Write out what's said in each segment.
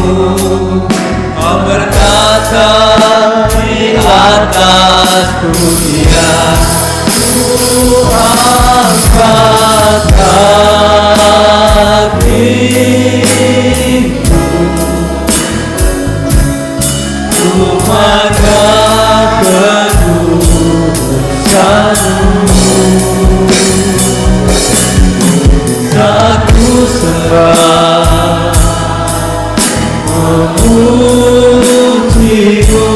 Kau berkata di atas dunia, angkat hatiku, ku pandang kedudukanmu, tak ku sembah memujimu,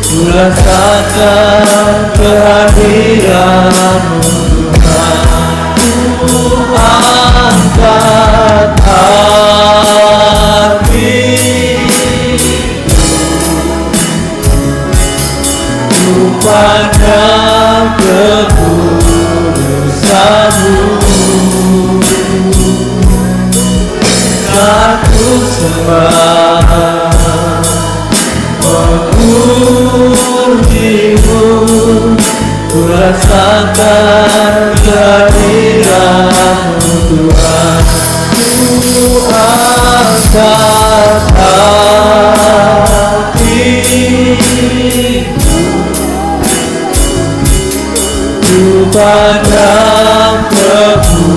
ku rasakan kehadiranmu Tuhan. Ku angkat hatiku, ku pandang kekudusanmu, aku sembah memujimu, ku rasakan kehadiranmu Tuhan. Ku angkat hatiku, ku pandang kekudusanmu,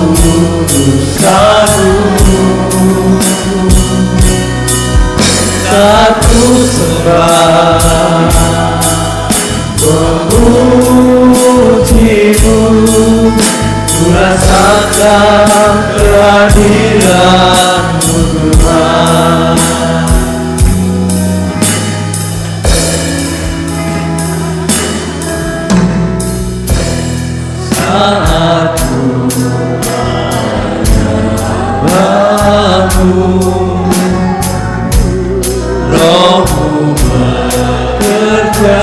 aku sembah memujimu, ku rasakan kehadiranmu Tuhan. Saat ku bangun, Rohmu bekerja,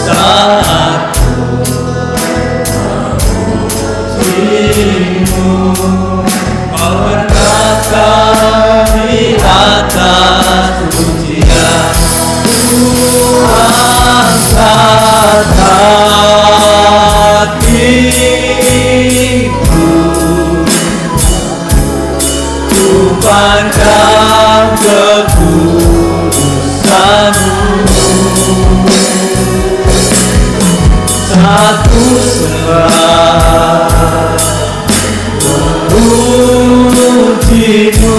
saat ku memujimu, Kau berkata di atas pujian, ku angkat hatiku, ku pandang kekudusanmu, aku sembah memujimu,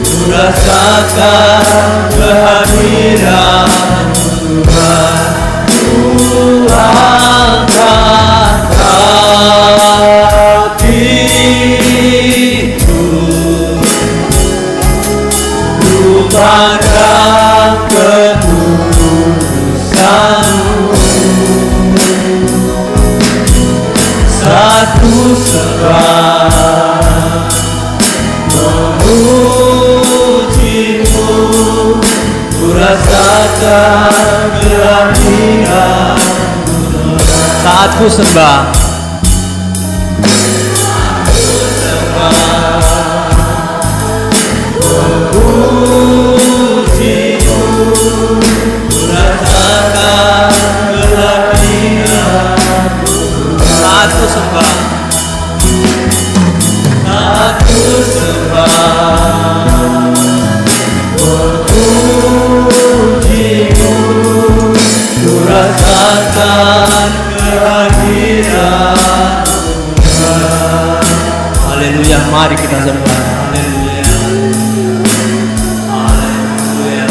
ku rasakan kehadiranmu Tuhan. Ku angkat hatiku, ku pandang kekudusanmu, satu sembah memujimu, ku rasakan kehadiranmu. Saat ku sembah, memujimu, ku rasakan kehadiranmu. Saat ku sembah, saat ku sembah memujimu, ku rasakan kehadiranmu Tuhan. Haleluya, mari kita sembah. Haleluya, haleluya.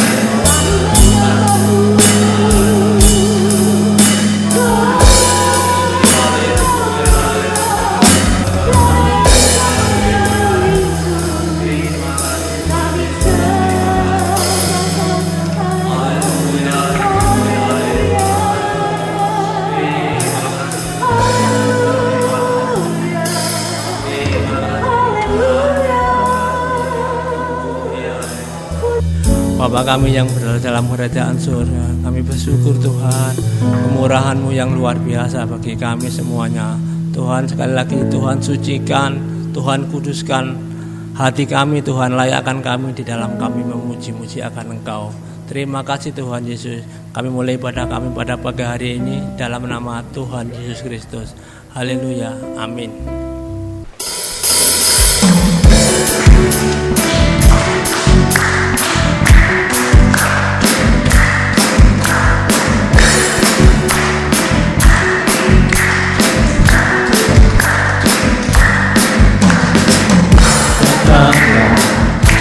Bapa kami yang berada dalam kerajaan surga, kami bersyukur Tuhan, kemurahan-Mu yang luar biasa bagi kami semuanya. Tuhan, sekali lagi Tuhan sucikan, Tuhan kuduskan hati kami, Tuhan layakkan kami di dalam kami memuji-muji akan Engkau. Terima kasih Tuhan Yesus. Kami mulai ibadah kami pada pagi hari ini dalam nama Tuhan Yesus Kristus. Haleluya, amin.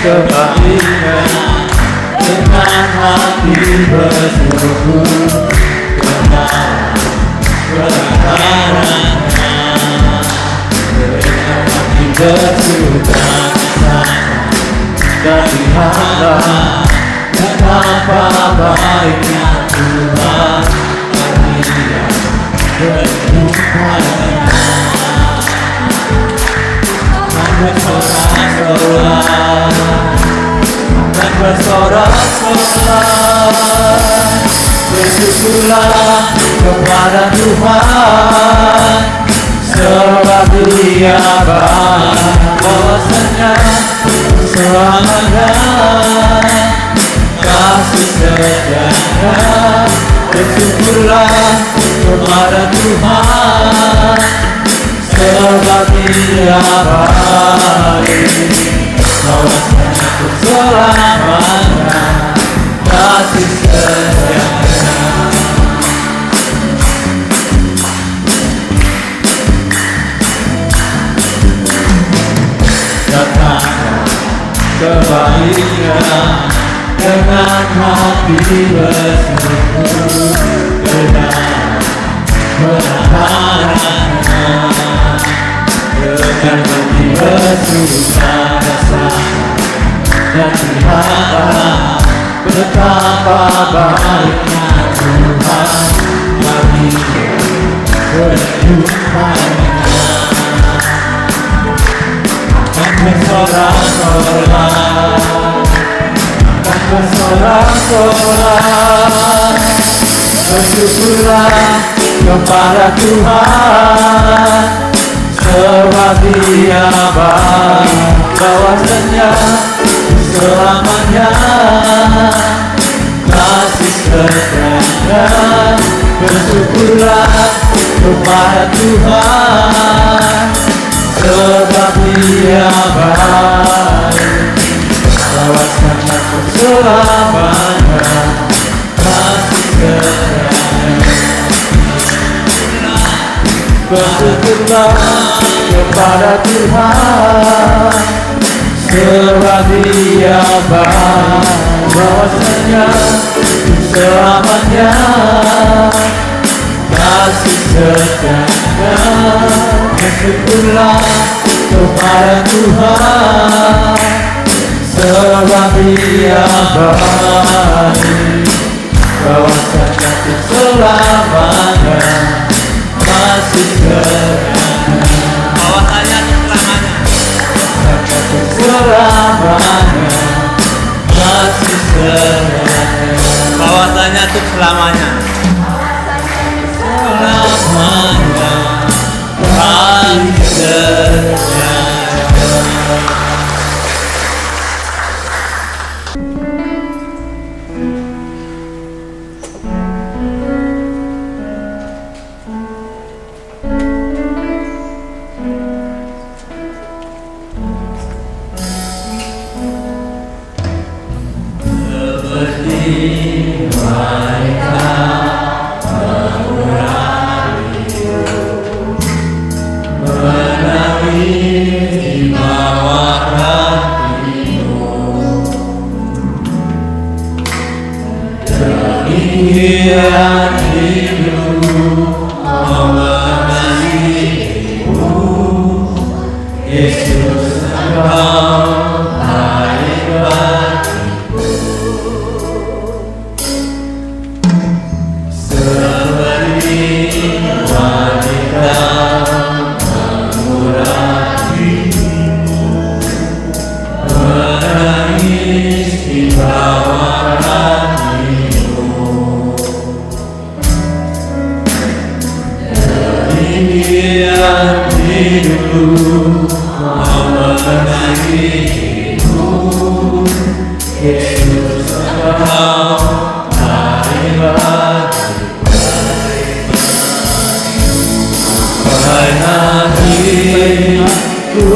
Kebaikan dengan hati bersyukur, dengan kebenaran dengan hati bersuka dan lihatlah betapa baiknya Tuhan dan bersorak-sorak, bersyukurlah kepada Tuhan, sebab Dia baik, bahwasanya selamanya kasih setianya. Bersyukurlah kepada Tuhan, sebab Dia baik, bahwasanya selamanya kasih setianya. Datanglah kebaikan dengan hati bersyukur, dengan kebenaran dengan hati bersuka rasa, dan lihatlah betapa baiknya Tuhan kami berjumpanya. Dan bersorak-sorak, bersorak-sorak, bersyukurlah kepada Tuhan, sebab Dia baik, bahwasanya selamanya kasih setianya. Bersyukurlah kepada Tuhan, sebab Dia baik, bahwasanya selamanya kasih setianya. Bersyukurlah kepada Tuhan, sebab Dia baik, bahwasanya selamanya kasih setianya. Bersyukurlah kepada Tuhan, sebab Dia baik, bahwasanya selamanya kasih setianya. Bahwasanya Selamanya kasih setianya. bahwasanya untuk selamanya. Selamanya kasih setianya. Demikian hidup mengasihimu, Yesus Engkau baik bagiku, seperti wanita murah hatimu, menangis di bawah yang hidup mengasihimu, Yesus Engkau baik bagiku. Karena hatiku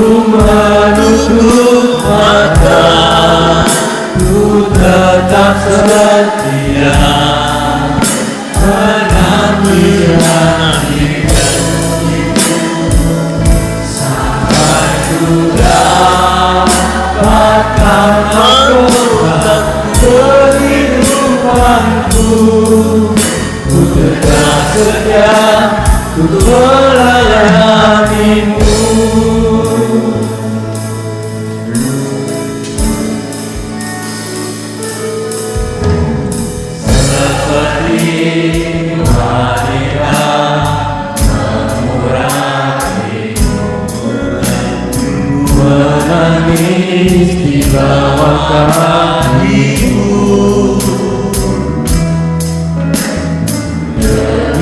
istimewakan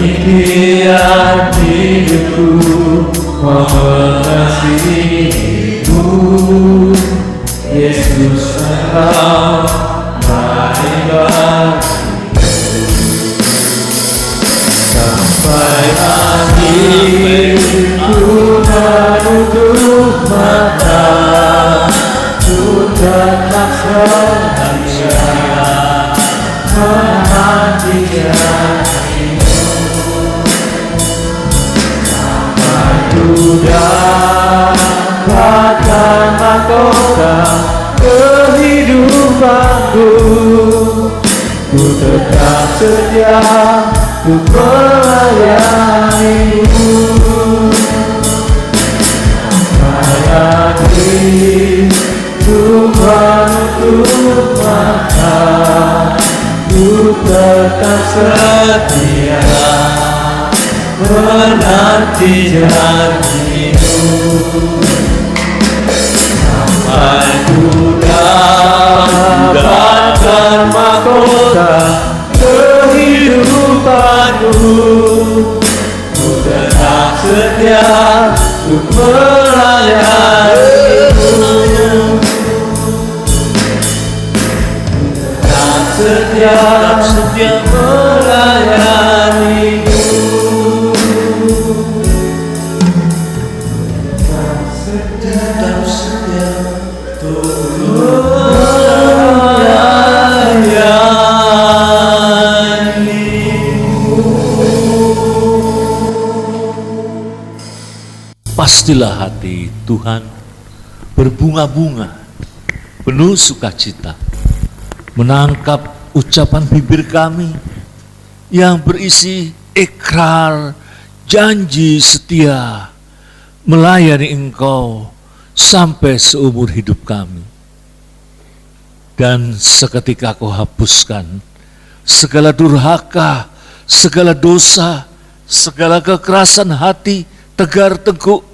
demikian hidupku mengasihimu, Yesus Engkau hebat. Sampai akhirku menutup mata, ku tetap setia menanti janjimu. Sampai ku dapatkan mahkota kehidupanku, ku tetap setia ku melayanimu. Sampai ku menutup mata, ku tetap setia menanti janjimu. Sampai ku dapatkan mahkota kehidupanku, ku tetap setia untuk melayanimu. Tetap setia melayanimu. Tetap setia untuk pastilah hati Tuhan berbunga-bunga, penuh sukacita, menangkap ucapan bibir kami yang berisi ikrar janji setia melayani Engkau sampai seumur hidup kami. Dan seketika Kau hapuskan segala durhaka, segala dosa, segala kekerasan hati, tegar teguk,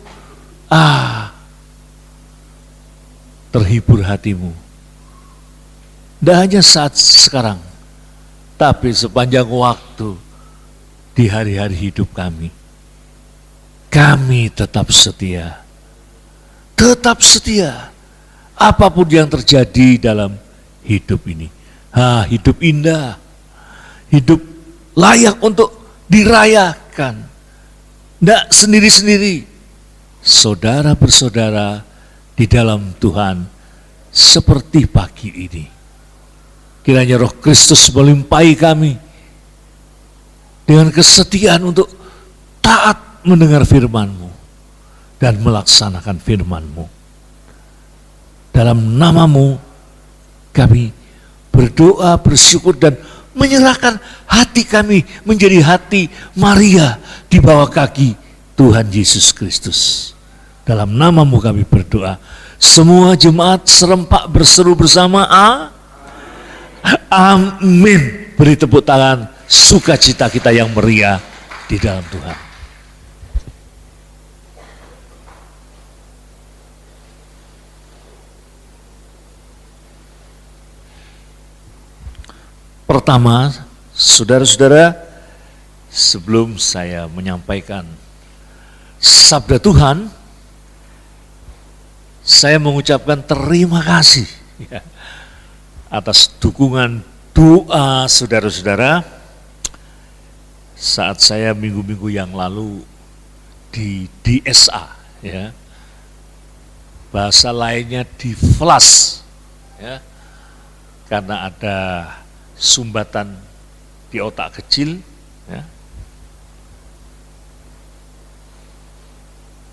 terhibur hatimu. Tidak hanya saat sekarang, tapi sepanjang waktu di hari-hari hidup kami. Kami tetap setia. Tetap setia. Apapun yang terjadi dalam hidup ini. Hidup indah. Hidup layak untuk dirayakan. Tidak sendiri-sendiri. Saudara bersaudara di dalam Tuhan seperti pagi ini. Kiranya Roh Kristus melimpahi kami dengan kesetiaan untuk taat mendengar firman-Mu dan melaksanakan firman-Mu. Dalam nama-Mu kami berdoa, bersyukur dan menyerahkan hati kami menjadi hati Maria di bawah kaki Tuhan Yesus Kristus. Dalam nama-Mu kami berdoa. Semua jemaat serempak berseru bersama, amin. Beri tepuk tangan sukacita kita yang meriah di dalam Tuhan. Pertama, saudara-saudara, sebelum saya menyampaikan sabda Tuhan, saya mengucapkan terima kasih atas dukungan doa saudara-saudara saat saya minggu-minggu yang lalu di DSA, ya. Bahasa lainnya di flash, ya, karena ada sumbatan di otak kecil, ya.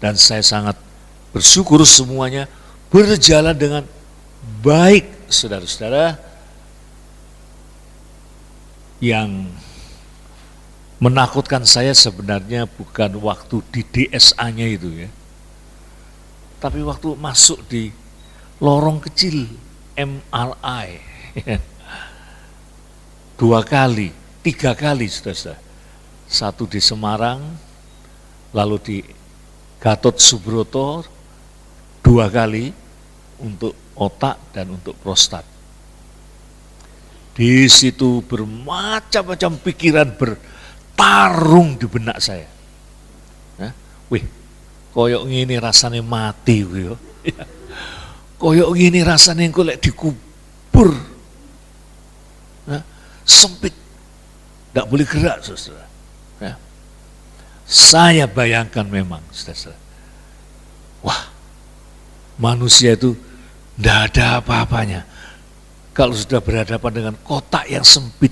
Dan saya sangat bersyukur semuanya berjalan dengan baik, saudara-saudara. Yang menakutkan saya sebenarnya bukan waktu di DSA-nya itu, ya, tapi waktu masuk di lorong kecil MRI. 2 kali, 3 kali, saudara-saudara. Satu di Semarang, lalu di Gatot Subroto 2 kali, untuk otak dan untuk prostat. Di situ bermacam-macam pikiran bertarung di benak saya. Nah, wih, koyok ngini rasanya mati, wih. Koyok ngini rasanya engko lek dikubur. Nah, sempit, tidak boleh gerak, saudara. Nah, saya bayangkan memang, saudara. Wah, manusia itu tidak ada apa-apanya kalau sudah berhadapan dengan kotak yang sempit,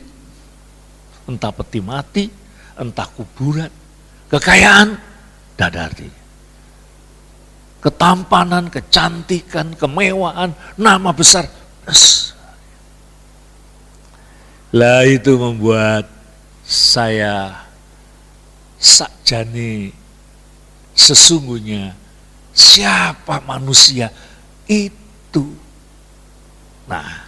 entah peti mati, entah kuburan, kekayaan, tidak ada artinya. Ketampanan, kecantikan, kemewahan, nama besar, lah itu membuat saya sakjane sesungguhnya siapa manusia itu. Nah,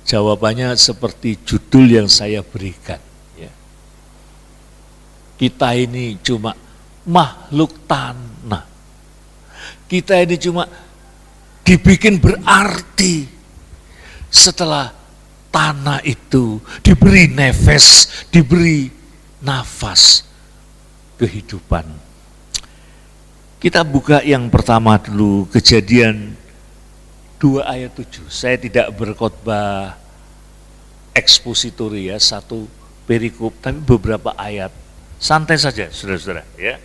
jawabannya seperti judul yang saya berikan. Ya. Kita ini cuma makhluk tanah. Kita ini cuma dibikin berarti setelah tanah itu diberi nefes, diberi nafas kehidupan. Kita buka yang pertama dulu, Kejadian 2 ayat 7. Saya tidak berkhotbah ekspositori ya, satu perikop, tapi beberapa ayat. Santai saja, saudara-saudara. Ya.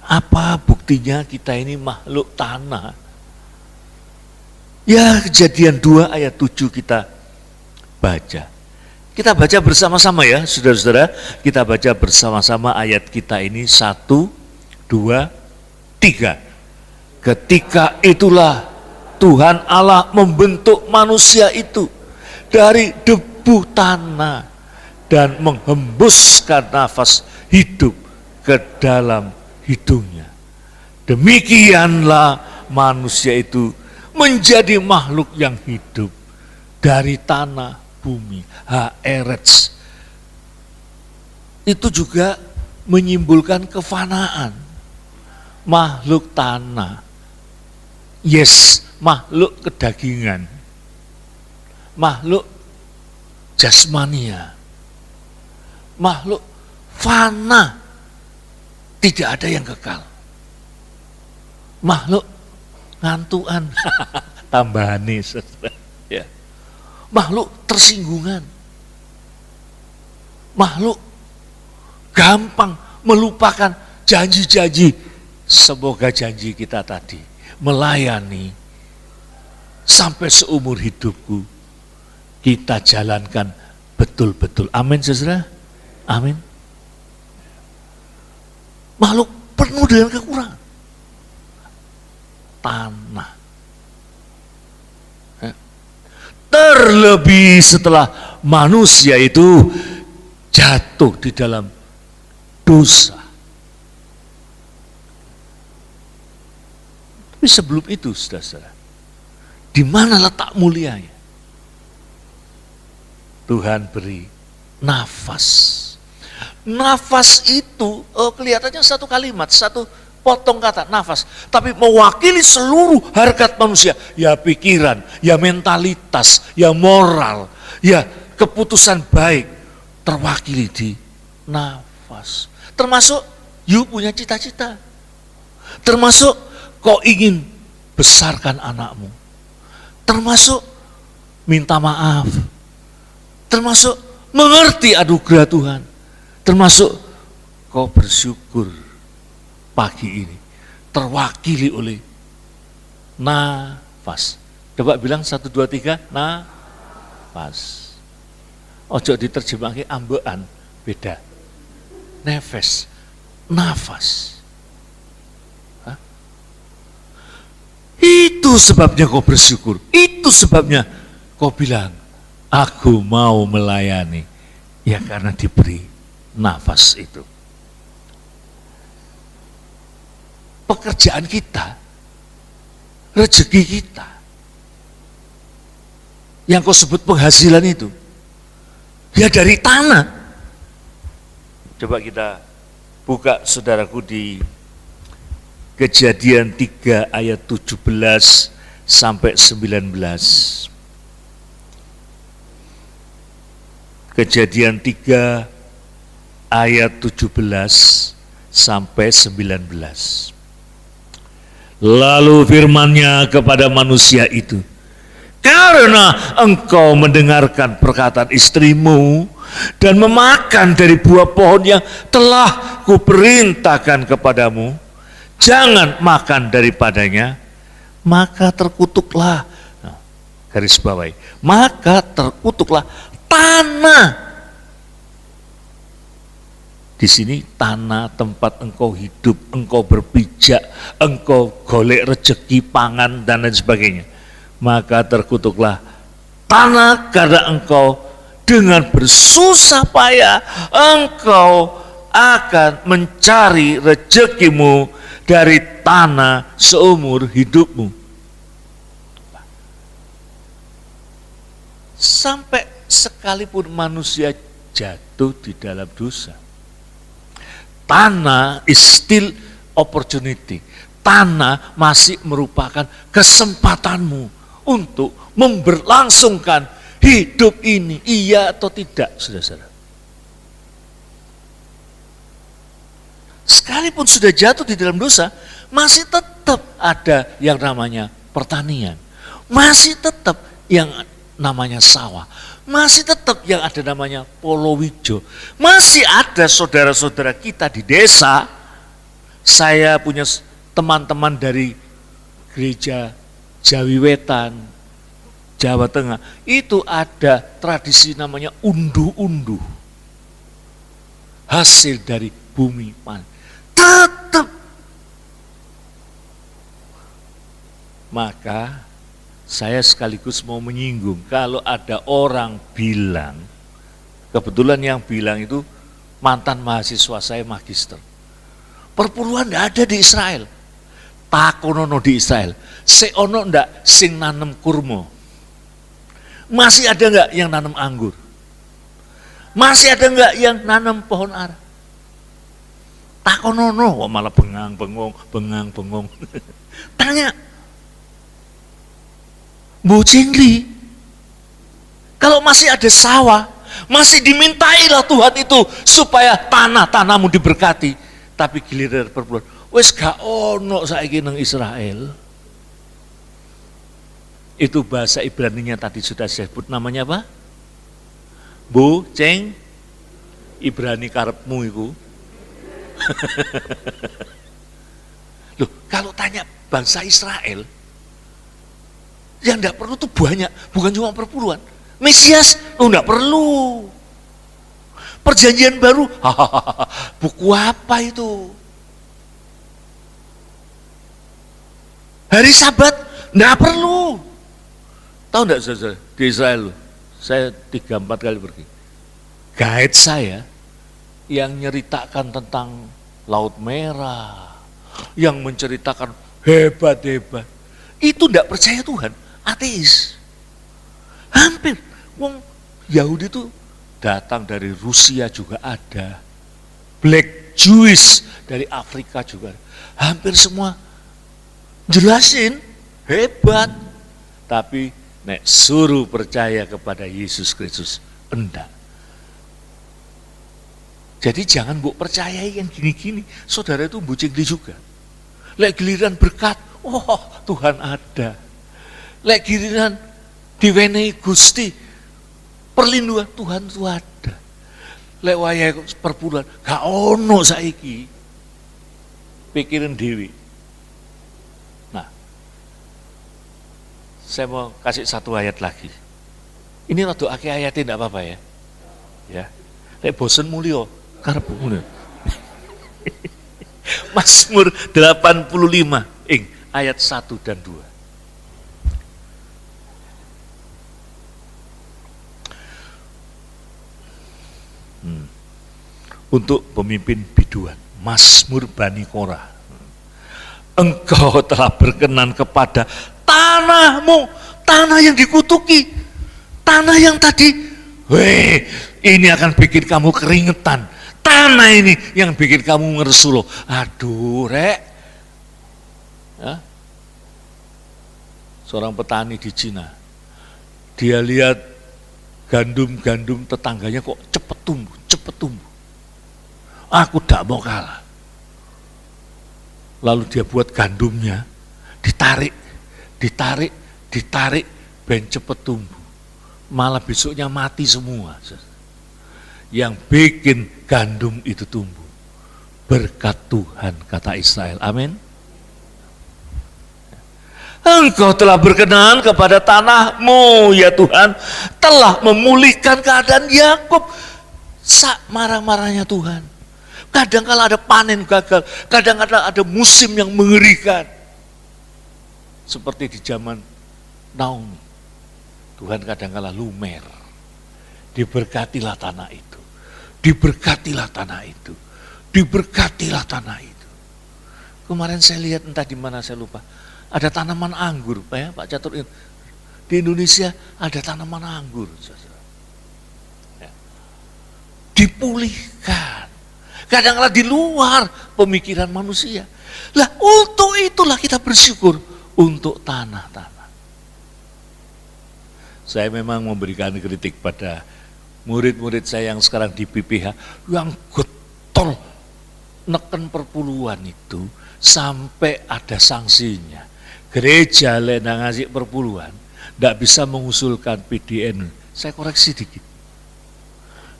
Apa buktinya kita ini makhluk tanah? Ya, Kejadian 2 ayat 7 kita baca. Kita baca bersama-sama ya, saudara-saudara. Kita baca bersama-sama ayat kita ini 1, 2, 3. Ketika itulah Tuhan Allah membentuk manusia itu dari debu tanah dan menghembuskan nafas hidup ke dalam hidungnya. Demikianlah manusia itu menjadi makhluk yang hidup dari tanah bumi, Haaretz. Itu juga menyimbolkan kefanaan. Makhluk tanah. Yes, makhluk kedagingan. Makhluk jasmania. Makhluk fana. Tidak ada yang kekal. Makhluk ngantuan. Tambahan nih, saudara. Ya. Makhluk tersinggungan, makhluk gampang melupakan janji-janji. Semoga janji kita tadi melayani sampai seumur hidupku kita jalankan betul-betul. Amin, saudara. Amin. Makhluk penuh dengan kekurangan. Tanah. Terlebih setelah manusia itu jatuh di dalam dosa. Tapi sebelum itu, saudara-saudara, di mana letak mulianya? Tuhan beri nafas. Nafas itu kelihatannya satu kalimat, satu potong kata, nafas. Tapi mewakili seluruh harkat manusia. Ya pikiran, ya mentalitas, ya moral, ya keputusan baik. Terwakili di nafas. Termasuk you punya cita-cita. Termasuk kau ingin besarkan anakmu. Termasuk minta maaf. Termasuk mengerti anugerah Tuhan. Termasuk kau bersyukur pagi ini terwakili oleh nafas. Coba bilang 1, 2, 3, nafas. Ojo diterjemahkan ambekan, beda. Nefes, nafas. Hah? Itu sebabnya kau bersyukur. Itu sebabnya kau bilang, aku mau melayani. Ya karena diberi nafas itu. Pekerjaan kita, rezeki kita, yang kau sebut penghasilan itu, ya dari tanah. Coba kita buka saudaraku di Kejadian 3 ayat 17 sampai 19. Kejadian 3 ayat 17 sampai 19. Lalu firman-Nya kepada manusia itu, karena engkau mendengarkan perkataan istrimu dan memakan dari buah pohon yang telah kuperintahkan kepadamu, jangan makan daripadanya, maka terkutuklah, nah, garis bawahi, maka terkutuklah tanah. Di sini tanah tempat engkau hidup, engkau berpijak, engkau golek rezeki, pangan dan lain sebagainya. Maka terkutuklah tanah karena engkau dengan bersusah payah engkau akan mencari rezekimu dari tanah seumur hidupmu. Sampai sekalipun manusia jatuh di dalam dosa, tanah is still opportunity. Tanah masih merupakan kesempatanmu untuk memberlangsungkan hidup ini, iya atau tidak, saudara-saudara. Sekalipun sudah jatuh di dalam dosa, masih tetap ada yang namanya pertanian, masih tetap yang namanya sawah, masih tetap yang ada namanya Polowijo, masih ada saudara-saudara kita di desa. Saya punya teman-teman dari gereja Jawi Wetan, Jawa Tengah, itu ada tradisi namanya unduh-unduh, hasil dari bumi panen. Tetap. Maka saya sekaligus mau menyinggung, kalau ada orang bilang, kebetulan yang bilang itu mantan mahasiswa saya magister, perpuluhan tidak ada di Israel. Takonono di Israel, seono ndak sing nanem kurma. Masih ada enggak yang nanam anggur? Masih ada enggak yang nanam pohon ara? Takonono, malah bengang-bengong. Tanya, Bu Cingli, kalau masih ada sawah, masih dimintailah Tuhan itu supaya tanahmu diberkati. Tapi giliran perpuluhan, wes gak ono saiki nang Israel. Itu bahasa Ibraninya tadi sudah saya sebut, namanya apa? Bu Ceng, Ibrani karepmu itu. Loh, kalau tanya bangsa Israel, yang enggak perlu tuh banyak, bukan cuma perpuluhan. Mesias, enggak perlu. Perjanjian baru, buku apa itu? Hari Sabat, enggak perlu. Tahu enggak saudara, di Israel, saya 3-4 kali pergi. Guide saya yang nyeritakan tentang Laut Merah, yang menceritakan hebat-hebat, itu enggak percaya Tuhan, ateis. Hampir, wong Yahudi itu datang dari Rusia juga ada, Black Jewish dari Afrika juga, hampir semua jelasin hebat, tapi nek suruh percaya kepada Yesus Kristus enggak. Jadi jangan bu percayai yang gini-gini, saudara itu bucingli juga. Lek giliran berkat, oh Tuhan ada. Lek giliran diwenehi Gusti, perlindungan Tuhan itu ada. Lek wayahe perpuluhan, gak ono saiki. Pikirin dewi. Nah, saya mau kasih satu ayat lagi. Ini rada akeh ayatnya enggak apa-apa ya. Ya. Lek bosen mulya, karep mulya. Mazmur 85 ayat 1 dan 2. Untuk pemimpin biduan, Mazmur Bani Korah. Engkau telah berkenan kepada tanahmu, tanah yang dikutuki, tanah yang tadi, ini akan bikin kamu keringetan, tanah ini yang bikin kamu ngersuloh. Aduh, Rek. Ya. Seorang petani di Cina, dia lihat gandum-gandum tetangganya kok cepet tumbuh. Aku tidak mau kalah. Lalu dia buat gandumnya, ditarik, ben cepet tumbuh. Malah besoknya mati semua. Yang bikin gandum itu tumbuh, berkat Tuhan, kata Israel. Amin. Engkau telah berkenan kepada tanahmu, ya Tuhan, telah memulihkan keadaan Yakub. Sak marah-marahnya Tuhan. Kadang-kala ada panen gagal, kadang-kala ada musim yang mengerikan. Seperti di zaman Naomi, Tuhan kadang-kala lumer. Diberkatilah tanah itu, diberkatilah tanah itu, diberkatilah tanah itu. Kemarin saya lihat entah di mana saya lupa, ada tanaman anggur, Pak Catur. Di Indonesia ada tanaman anggur. Ya. Dipulihkan. Kadang-kadang di luar pemikiran manusia. Lah untuk itulah kita bersyukur untuk tanah-tanah. Saya memang memberikan kritik pada murid-murid saya yang sekarang di PPH yang getol neken perpuluhan itu sampai ada sanksinya. Gereja lena ngasih perpuluhan tidak bisa mengusulkan PDN. Saya koreksi dikit.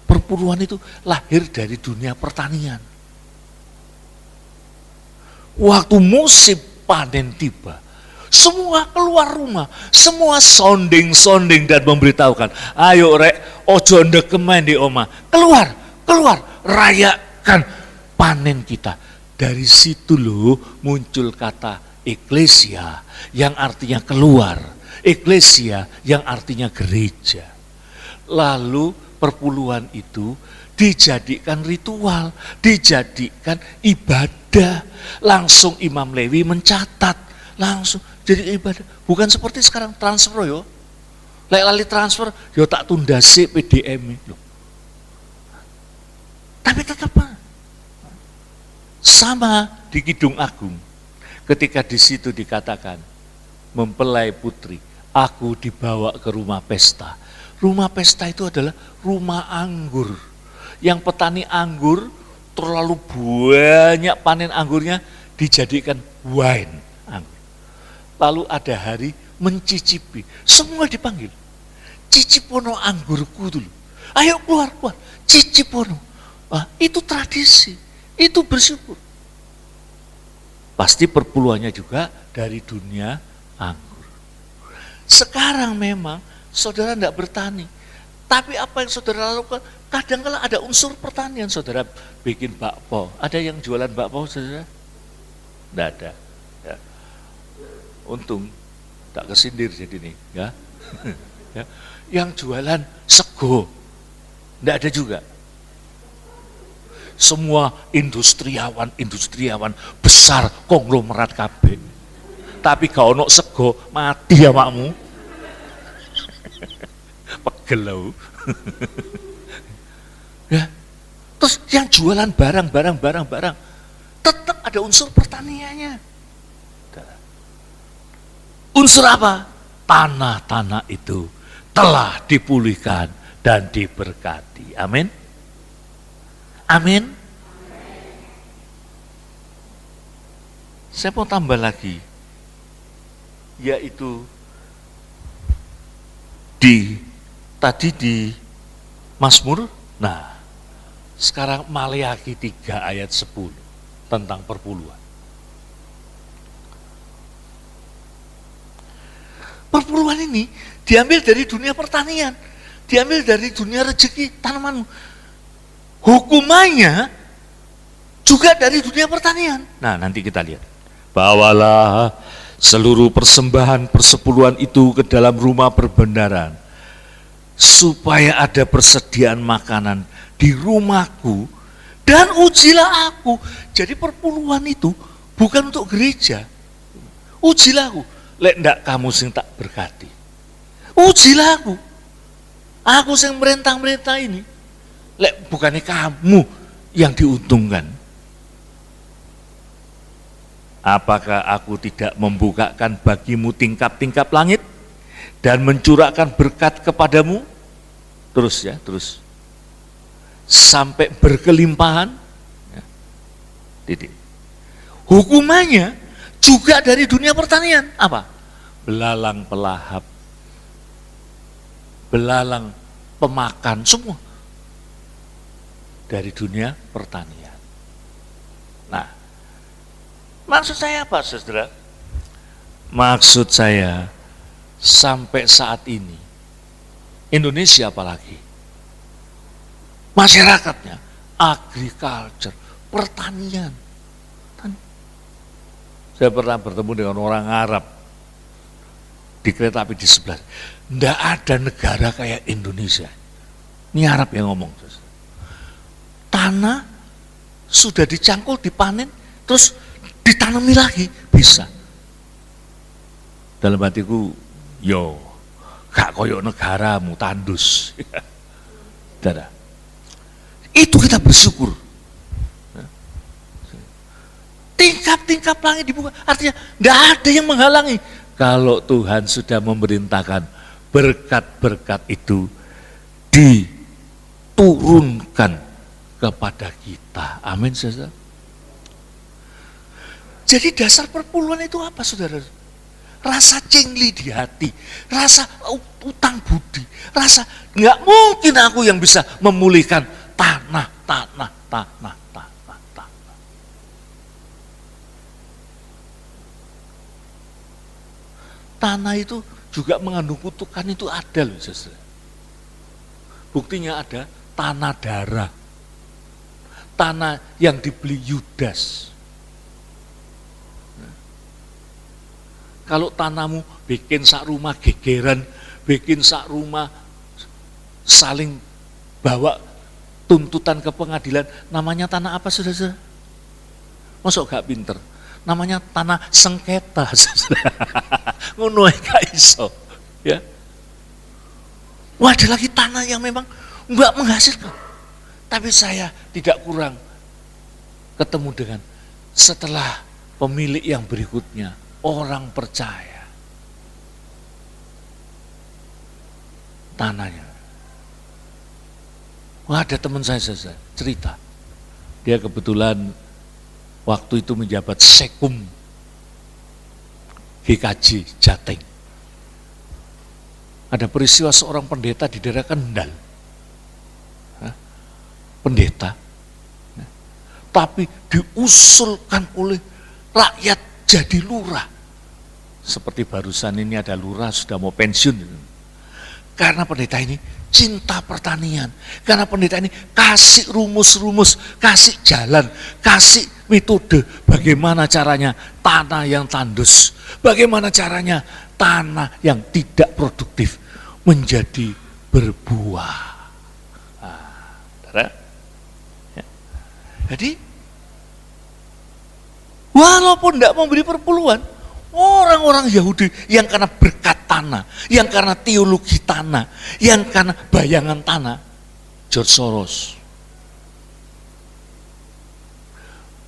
Perpuluhan itu lahir dari dunia pertanian. Waktu musim panen tiba, semua keluar rumah, semua sonding-sonding dan memberitahukan, ayo Rek, ojo ndekemen di oma, keluar, rayakan panen kita. Dari situ loh muncul kata eklesia yang artinya keluar, eklesia yang artinya gereja. Lalu perpuluhan itu dijadikan ritual, dijadikan ibadah. Langsung Imam Lewi mencatat, langsung jadi ibadah. Bukan seperti sekarang transfer yo. Lek lali transfer yo tak tunda sik PDM loh. Tapi tetap sama di Kidung Agung. Ketika di situ dikatakan mempelai putri, aku dibawa ke rumah pesta. Rumah pesta itu adalah rumah anggur. Yang petani anggur terlalu banyak panen anggurnya dijadikan wine anggur. Lalu ada hari mencicipi, semua dipanggil. Cicipono anggurku dulu. Ayo keluar, cicipono. Itu tradisi, itu bersyukur. Pasti perpuluhannya juga dari dunia anggur. Sekarang memang saudara tidak bertani, tapi apa yang saudara lakukan, kadang-kala ada unsur pertanian. Saudara bikin bakpo, ada yang jualan bakpo saudara? Tidak ada. Ya. Untung tak kesindir jadi nih, ya. Ya. Yang jualan sego, tidak ada juga. Semua industriawan besar konglomerat KB. Tapi gak ono sego, mati ya makmu. Pegel. Ya. Terus yang jualan barang tetap ada unsur pertaniannya. Unsur apa? Tanah-tanah itu telah dipulihkan dan diberkati. Amin. Amin. Saya mau tambah lagi, yaitu tadi di Mazmur. Nah, sekarang Maleakhi 3 ayat 10 tentang perpuluhan. Perpuluhan ini diambil dari dunia pertanian, diambil dari dunia rezeki tanamanmu. Hukumannya juga dari dunia pertanian. Nah, nanti kita lihat. Bawalah seluruh persembahan persepuluhan itu ke dalam rumah perbendaharaan, supaya ada persediaan makanan di rumahku, dan ujilah aku. Jadi perpuluhan itu bukan untuk gereja. Ujilah aku. Lek ndak kamu sing tak berkati. Ujilah aku. Aku sing merintah-merintah ini. Lek bukannya kamu yang diuntungkan? Apakah aku tidak membukakan bagimu tingkap-tingkap langit dan mencurahkan berkat kepadamu? Terus ya, terus. Sampai berkelimpahan. Ya. Titik. Hukumannya juga dari dunia pertanian. Apa? Belalang pelahap, belalang pemakan, semua dari dunia pertanian. Nah, maksud saya apa, saudara? Maksud saya, sampai saat ini, Indonesia apalagi, masyarakatnya, agriculture, pertanian. Saya pernah bertemu dengan orang Arab, di kereta api di sebelah. Tidak ada negara kayak Indonesia. Ini Arab yang ngomong. Tanah sudah dicangkul, dipanen, terus ditanami lagi, bisa. Dalam hatiku, yo, gak koyok negaramu, tandus. Dada. Itu kita bersyukur. Tingkap-tingkap langit dibuka, artinya tidak ada yang menghalangi. Kalau Tuhan sudah memerintahkan berkat-berkat itu diturunkan kepada kita. Amin, saudara. Jadi dasar perpuluhan itu apa, saudara? Rasa cengli di hati, rasa utang budi, rasa nggak mungkin aku yang bisa memulihkan tanah. Tanah itu juga mengandung kutukan, itu ada loh, saudara. Buktinya ada tanah darah, tanah yang dibeli Yudas. Kalau tanahmu bikin sak rumah gegeran, bikin sak rumah saling bawa tuntutan ke pengadilan, namanya tanah apa, saudara? Masuk gak pinter? Namanya tanah sengketa, saudara. Ngono gak iso, ya. Wah, ada lagi tanah yang memang enggak menghasilkan. Tapi saya tidak kurang ketemu dengan setelah pemilik yang berikutnya, orang percaya tanahnya. Wah, ada teman saya cerita, dia kebetulan waktu itu menjabat Sekum GKJ Jateng. Ada peristiwa seorang pendeta di daerah Kendal. Pendeta. Tapi diusulkan oleh rakyat jadi lurah. Seperti barusan ini ada lurah sudah mau pensiun. Karena pendeta ini cinta pertanian. Karena pendeta ini kasih rumus-rumus, kasih jalan, kasih metode bagaimana caranya tanah yang tandus, bagaimana caranya tanah yang tidak produktif menjadi berbuah. Nah, ya. Jadi walaupun tidak memberi perpuluhan, orang-orang Yahudi yang karena berkat tanah, yang karena teologi tanah, yang karena bayangan tanah, George Soros,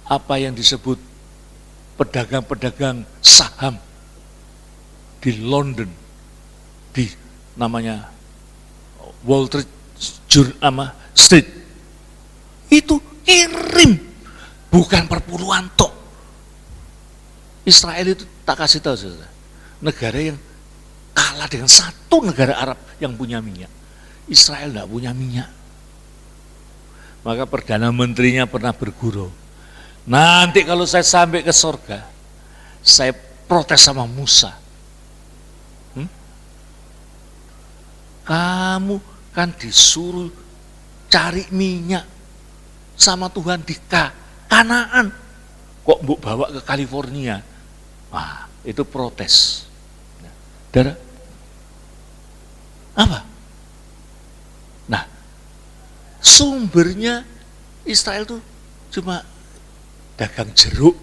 apa yang disebut pedagang-pedagang saham di London, di namanya Wall Street, itu kirim, bukan perpuluhan tok. Israel itu tak kasih tahu, saudara, negara yang kalah dengan satu negara Arab yang punya minyak. Israel tidak punya minyak. Maka Perdana Menterinya pernah bergurau, nanti kalau saya sampai ke surga, saya protes sama Musa. Kamu kan disuruh cari minyak sama Tuhan di Kanaan, kok mbok bawa ke California? Wah, itu protes. Darah apa? Nah, sumbernya Israel itu cuma dagang jeruk,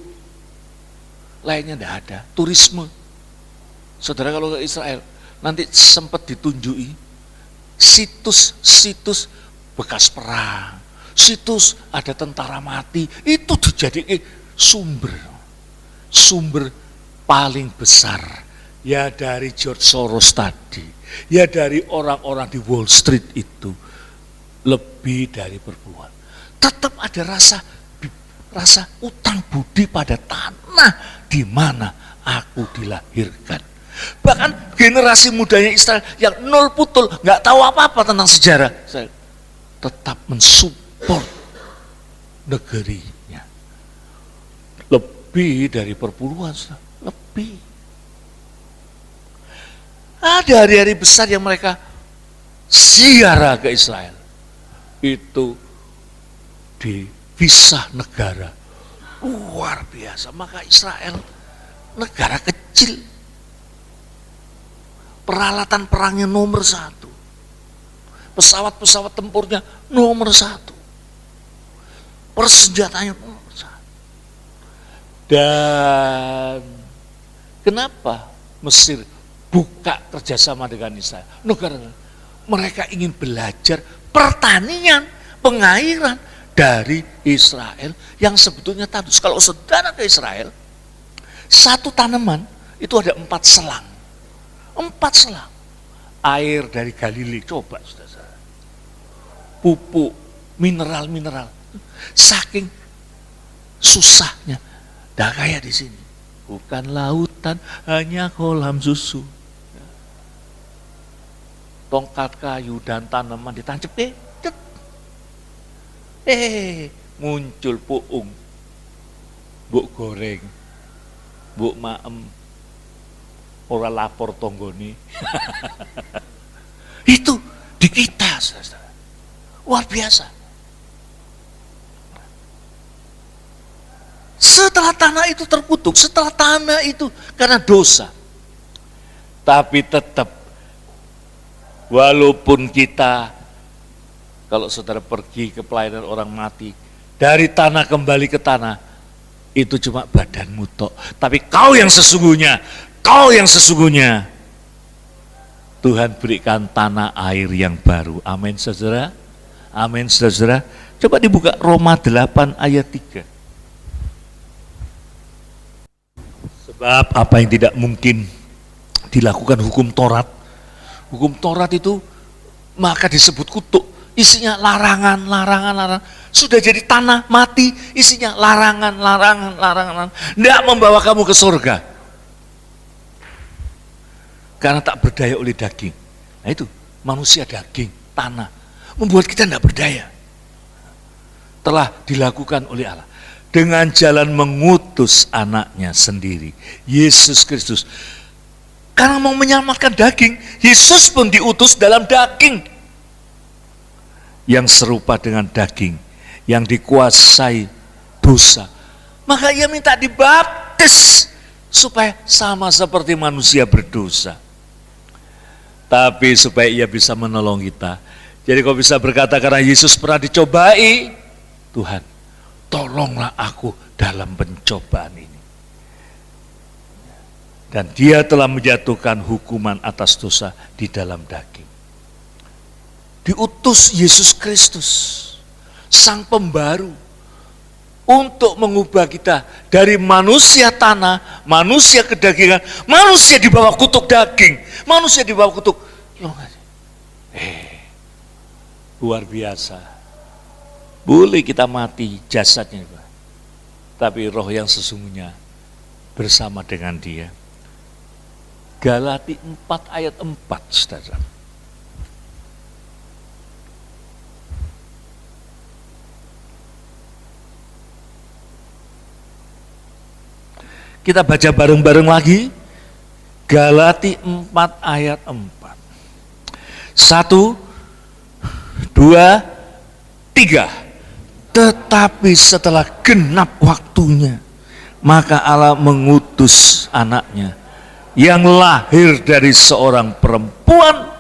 lainnya tidak ada. Turisme. Saudara kalau ke Israel, nanti sempat ditunjuki situs-situs bekas perang, situs ada tentara mati, itu dijadikan sumber paling besar. Ya dari George Soros tadi, ya dari orang-orang di Wall Street itu, lebih dari perpuluhan. Tetap ada rasa utang budi pada tanah di mana aku dilahirkan. Bahkan generasi mudanya Israel yang nol putul, nggak tahu apa-apa tentang sejarah, saya tetap mensupport negerinya. Lebih dari perpuluhan, lebih. Ada hari-hari besar yang mereka ziarah ke Israel. Itu dipisah negara. Luar biasa. Maka Israel negara kecil. Peralatan perangnya nomor 1. Pesawat-pesawat tempurnya nomor 1. Persenjataannya nomor 1. Dan kenapa Mesir buka kerjasama dengan Israel? Negara mereka ingin belajar pertanian, pengairan dari Israel yang sebetulnya tandus. Kalau saudara ke Israel, satu tanaman itu ada 4 selang. 4 selang. Air dari Galilea, coba saudara. Pupuk, mineral-mineral. Saking susahnya. Dah kayak di sini. Bukan lautan, hanya kolam susu. Tongkat kayu dan tanaman ditancap, muncul puung, buk goreng, buk maem, ora lapor tonggoni. Itu di kita, saudara. Luar biasa. Setelah tanah itu terkutuk, setelah tanah itu karena dosa, tapi tetap walaupun kita, kalau saudara pergi ke pelayanan orang mati, dari tanah kembali ke tanah, itu cuma badanmu tok. Tapi kau yang sesungguhnya, Tuhan berikan tanah air yang baru. Amin saudara. Amin saudara. Coba dibuka Roma 8 ayat 3. Sebab apa yang tidak mungkin dilakukan hukum Taurat. Hukum Taurat itu maka disebut kutuk, isinya larangan. Sudah jadi tanah mati, isinya larangan. Tidak membawa kamu ke surga. Karena tak berdaya oleh daging. Nah itu, manusia daging, tanah, membuat kita tidak berdaya. Telah dilakukan oleh Allah. Dengan jalan mengutus anaknya sendiri, Yesus Kristus. Karena mau menyelamatkan daging, Yesus pun diutus dalam daging yang serupa dengan daging, yang dikuasai dosa. Maka ia minta dibaptis supaya sama seperti manusia berdosa. Tapi supaya ia bisa menolong kita. Jadi kau bisa berkata, karena Yesus pernah dicobai, Tuhan, tolonglah aku dalam pencobaan ini. Dan dia telah menjatuhkan hukuman atas dosa di dalam daging. Diutus Yesus Kristus, Sang Pembaru, untuk mengubah kita dari manusia tanah, manusia kedagingan, manusia di bawah kutuk daging, manusia di bawah kutuk. Luar biasa. Boleh kita mati jasadnya, tapi roh yang sesungguhnya bersama dengan dia. Galati 4 ayat 4, saudara. Kita baca bareng-bareng lagi. Galati 4 ayat 4. 1, 2, 3. Tetapi setelah genap waktunya, maka Allah mengutus anaknya yang lahir dari seorang perempuan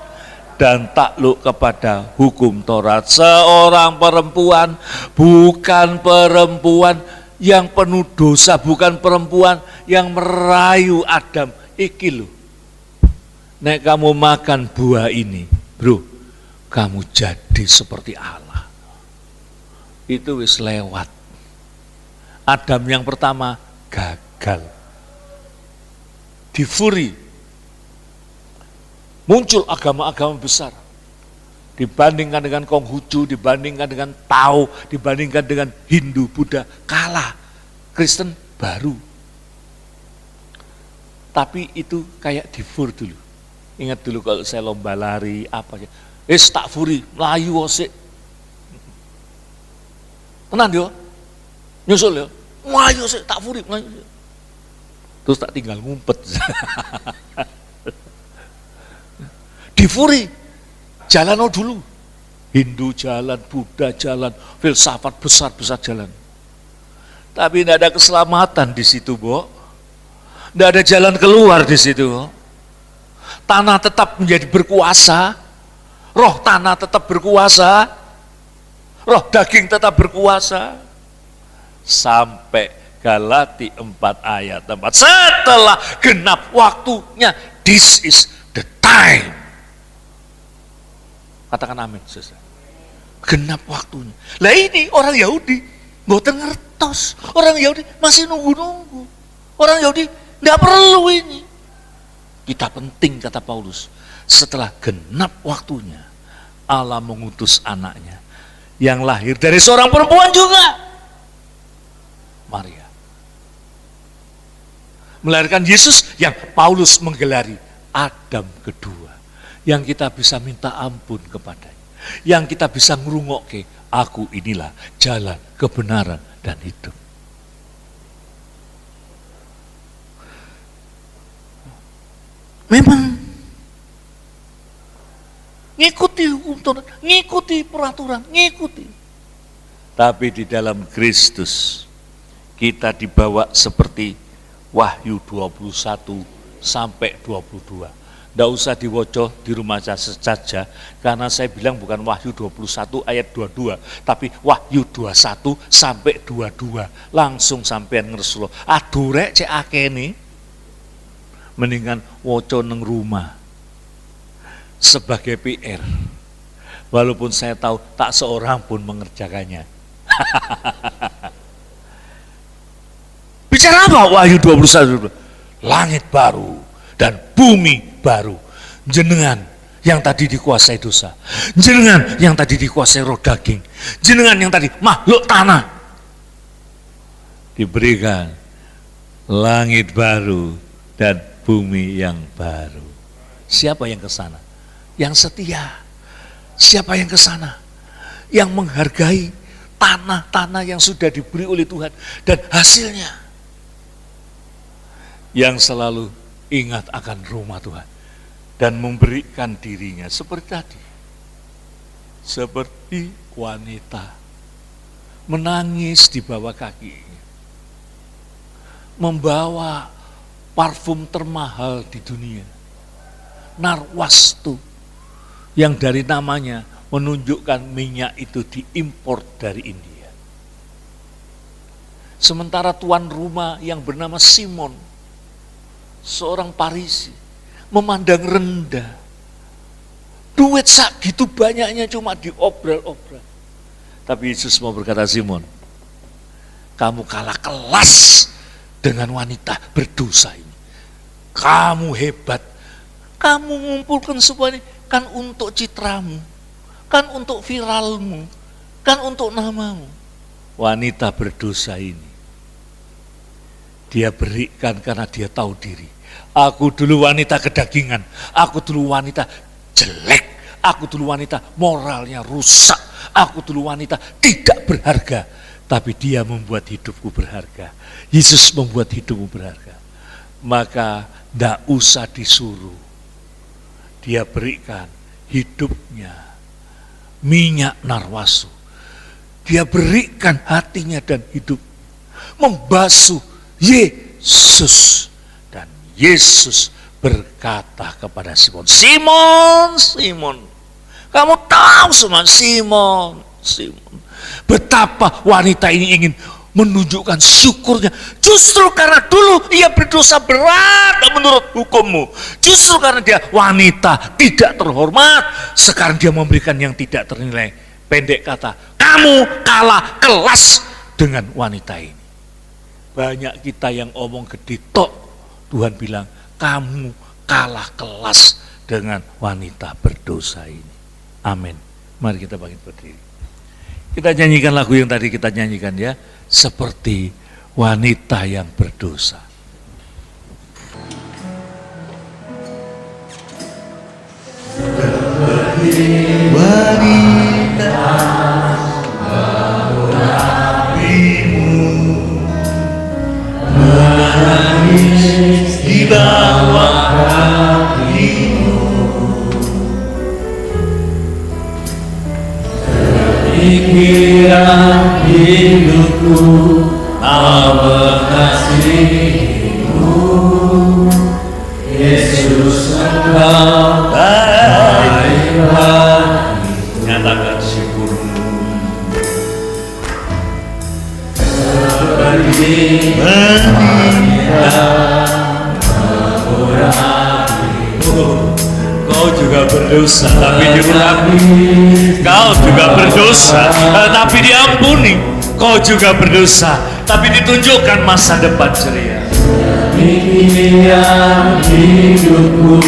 dan takluk kepada hukum Taurat. Seorang perempuan, bukan perempuan yang penuh dosa, bukan perempuan yang merayu Adam. Iki lho, nek kamu makan buah ini, bro, kamu jadi seperti Allah. itu wis lewat. Adam yang pertama gagal. Difuri. Muncul agama-agama besar. Dibandingkan dengan Konghucu, dibandingkan dengan Tao, dibandingkan dengan Hindu, Buddha, kalah. Kristen baru. Tapi itu kayak difur dulu. Ingat dulu kalau saya lomba lari, apa ya. Tak furi, melayu osik. Tenan yo. Nyusul yo. Melayu osik, tak furi, melayu. Terus tak tinggal ngumpet. Difuri. Jalan dulu. Hindu jalan, Buddha jalan, filsafat besar-besar jalan. Tapi tidak ada keselamatan di situ, Bo. Tidak ada jalan keluar di situ. Tanah tetap menjadi berkuasa, roh tanah tetap berkuasa, roh daging tetap berkuasa. Sampai Galati 4 ayat 4. Setelah genap waktunya, this is the time. Katakan amin, saudara. Genap waktunya. Lah ini orang Yahudi, mboten ngertos. Orang Yahudi masih nunggu-nunggu. Orang Yahudi tidak perlu ini. Kita penting, kata Paulus. Setelah genap waktunya, Allah mengutus anaknya yang lahir dari seorang perempuan juga, Maria. Melahirkan Yesus yang Paulus menggelari Adam kedua. Yang kita bisa minta ampun kepadanya. Yang kita bisa ngrungokke, aku inilah jalan, kebenaran, dan hidup. Memang ngikuti hukum Taurat, ngikuti peraturan, ngikuti. Tapi di dalam Kristus kita dibawa seperti Wahyu 21 sampai 22. Tidak usah diwoco di rumah saja, karena saya bilang bukan Wahyu 21 ayat 22, tapi Wahyu 21 sampai 22. Langsung sampean ngerslo. Aduh rek cek akene. Mendingan woco neng rumah sebagai PR, walaupun saya tahu tak seorang pun mengerjakannya. Bicara apa Wahyu 21? Langit baru dan bumi baru. Jenengan yang tadi dikuasai dosa, jenengan yang tadi dikuasai roh daging, jenengan yang tadi makhluk tanah, diberikan langit baru dan bumi yang baru. Siapa yang ke sana? Yang setia. Siapa yang ke sana? Yang menghargai tanah-tanah yang sudah diberi oleh Tuhan dan hasilnya. Yang selalu ingat akan rumah Tuhan dan memberikan dirinya seperti tadi. Seperti wanita menangis di bawah kakinya. Membawa parfum termahal di dunia, narwastu, yang dari namanya menunjukkan minyak itu diimpor dari India. Sementara tuan rumah yang bernama Simon, seorang Parisi, memandang rendah. Duit sak gitu banyaknya cuma diobral-obral. Tapi Yesus mau berkata, Simon, kamu kalah kelas dengan wanita berdosa ini. Kamu hebat. Kamu mengumpulkan semua ini kan untuk citramu, kan untuk viralmu, kan untuk namamu. Wanita berdosa ini dia berikan karena dia tahu diri. Aku dulu wanita kedagingan, aku dulu wanita jelek, aku dulu wanita moralnya rusak, aku dulu wanita tidak berharga. Tapi dia membuat hidupku berharga. Yesus membuat hidupmu berharga. Maka tidak usah disuruh. Dia berikan hidupnya, minyak narwastu. Dia berikan hatinya dan hidup, membasuh Yesus. Dan Yesus berkata kepada Simon, Simon, Simon, kamu tahu semua, Simon, Simon, betapa wanita ini ingin menunjukkan syukurnya. Justru karena dulu ia berdosa berat menurut hukummu. Justru karena dia wanita tidak terhormat, sekarang dia memberikan yang tidak ternilai. Pendek kata, kamu kalah kelas dengan wanita ini. Banyak kita yang omong gede tok, Tuhan bilang kamu kalah kelas dengan wanita berdosa ini. Amin. Mari kita bangkit berdiri. Kita nyanyikan lagu yang tadi kita nyanyikan ya, seperti wanita yang berdosa. Wanita mengurapimu, menangis di bawah kakimu. Pikiran hidupku mau mengasihimu, Yesus Engkau baik hati. Nyatakan syukurmu seperti wanita mengurapimu. Kau juga berdosa tapi diurapi. Kau juga berdosa tapi diampuni. Kau juga berdosa tapi ditunjukkan masa depan ceria. Demikian hidupku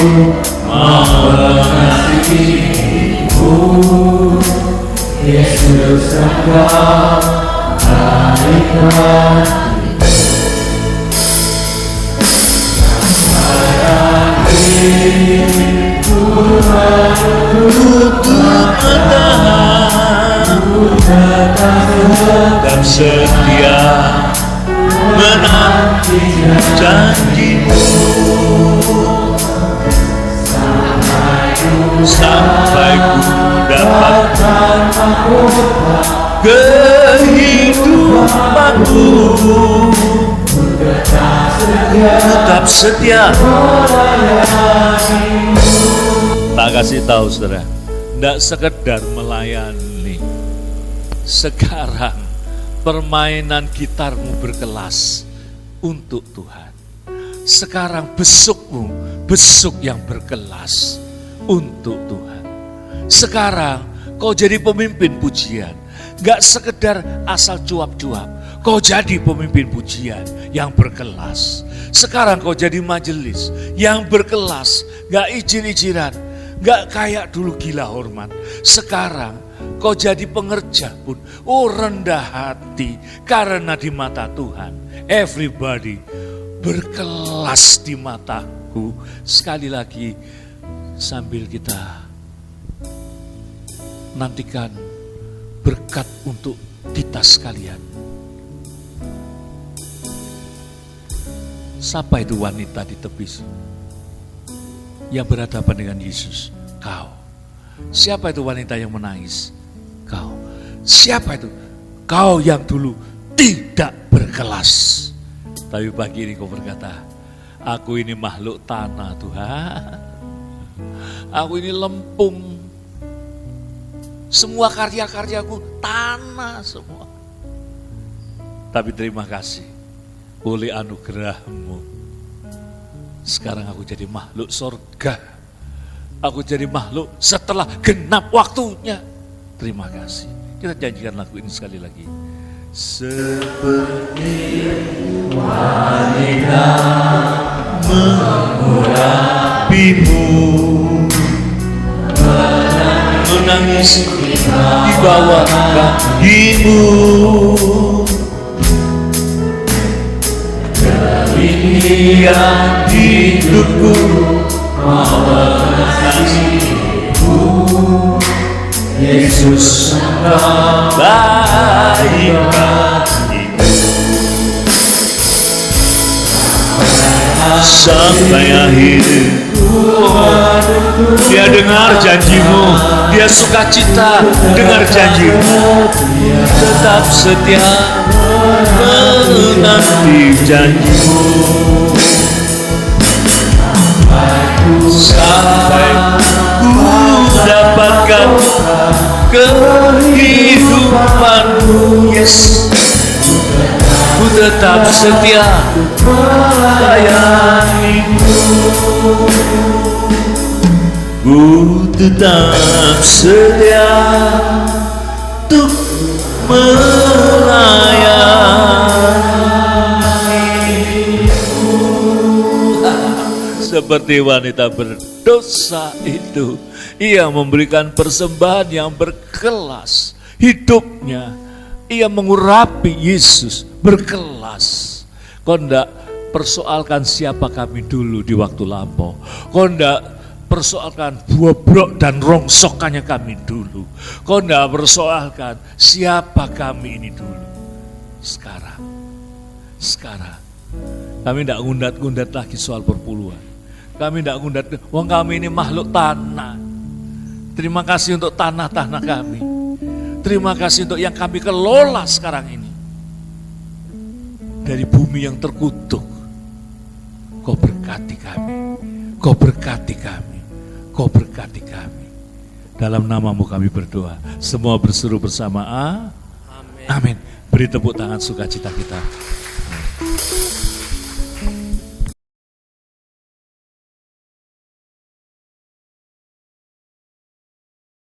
mau mengasihimu, Yesus Engkau baik hati. Tetap setia menanti janjimu sampai ku dapatkan kehidupanku. Tetap setia. Tak kasih tahu saudara, tidak sekedar melayani. Sekarang permainan gitarmu berkelas untuk Tuhan. Sekarang besukmu, besuk yang berkelas untuk Tuhan. Sekarang kau jadi pemimpin pujian, gak sekedar asal cuap-cuap. Kau jadi pemimpin pujian yang berkelas. Sekarang kau jadi majelis yang berkelas, gak izin-izinan, gak kayak dulu gila hormat. Sekarang kau jadi pengerja pun, rendah hati, karena di mata Tuhan everybody berkelas di mataku. Sekali lagi sambil kita nantikan berkat untuk kita sekalian. Siapa itu wanita di tepi yang berhadapan dengan Yesus? Kau. Siapa itu wanita yang menangis? Kau. Siapa itu? Kau yang dulu tidak berkelas. Tapi pagi ini kau berkata, aku ini makhluk tanah Tuhan. Aku ini lempung. Semua karya-karyaku tanah semua. Tapi terima kasih. Oleh anugerah-Mu, sekarang aku jadi makhluk surga. Aku jadi makhluk setelah genap waktunya. Terima kasih. Kita janjikan lagu ini sekali lagi. Seperti wanita mengurapimu, menangis di bawah kakimu. Demikian hidupku mau mengasihimu, Yesus Engkau baik hatiku. Sampai akhir dia dengar janjimu, dia sukacita dengar janjimu. Tetap setia menanti janjimu sampai ku dapatkan kehidupanmu. Yes, ku tetap setia melayanimu. Ku tetap setia untuk Seperti wanita berdosa itu, ia memberikan persembahan yang berkelas. Hidupnya, ia mengurapi Yesus berkelas. Kau ndak persoalkan siapa kami dulu di waktu lampau. Kau ndak persoalkan bobrok dan rongsokannya kami dulu. Kau ndak persoalkan siapa kami ini dulu. Sekarang kami ndak ngundat-ngundat lagi soal perpuluhan. Kami tidak ngundat, wong kami ini makhluk tanah. Terima kasih untuk tanah-tanah kami. Terima kasih untuk yang kami kelola sekarang ini. Dari bumi yang terkutuk, Kau berkati kami. Kau berkati kami. Kau berkati kami. Dalam namamu kami berdoa. Semua berseru bersama. Amin. Beri tepuk tangan sukacita kita.